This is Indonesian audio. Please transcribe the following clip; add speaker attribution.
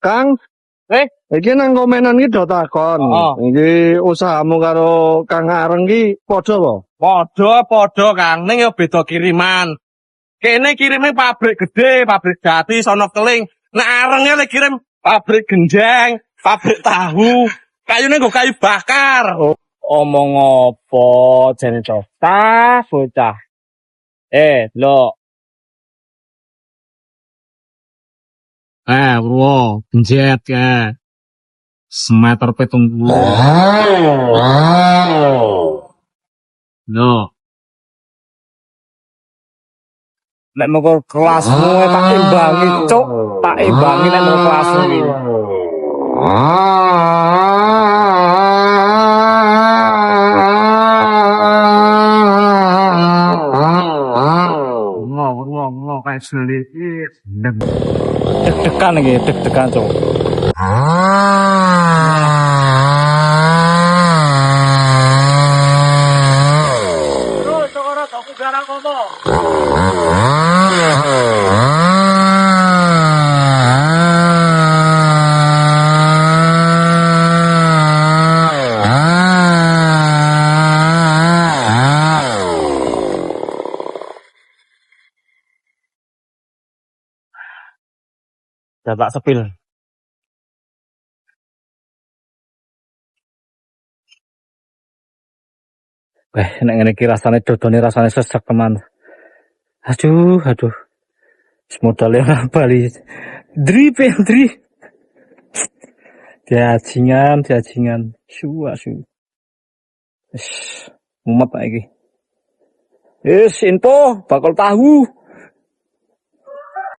Speaker 1: Kang,
Speaker 2: Eh,
Speaker 1: iki nang komenan iki do takon.
Speaker 2: Oh.
Speaker 1: Iki usahamu karo Kang Areng iki padha apa?
Speaker 2: podo Kang, ning yo beda kiriman. Kene kirime pabrik gede, pabrik jati, sono keling. Nek arenge le kirim pabrik genjang, pabrik tahu. Kayune nggo kayu bakar. Omong apa jane bocah, bocah. Lho. Bro, genjet ya. Semeter 70. Lho. Nek mau kelasmu tak imbangi, cuk. Tak imbangi nek mau kelasmu iki. Ngomong kayak sedikit. Deg-degan iki, deg-degan, cuk. Terus, ora aku garang ngomong. Dan tak sepil. Nek ngene iki rasane dodone rasane sesek teman. Aduh. Modalnya ora bali. Dri. Jajingan. Su. Mumet iki. Info bakal tahu.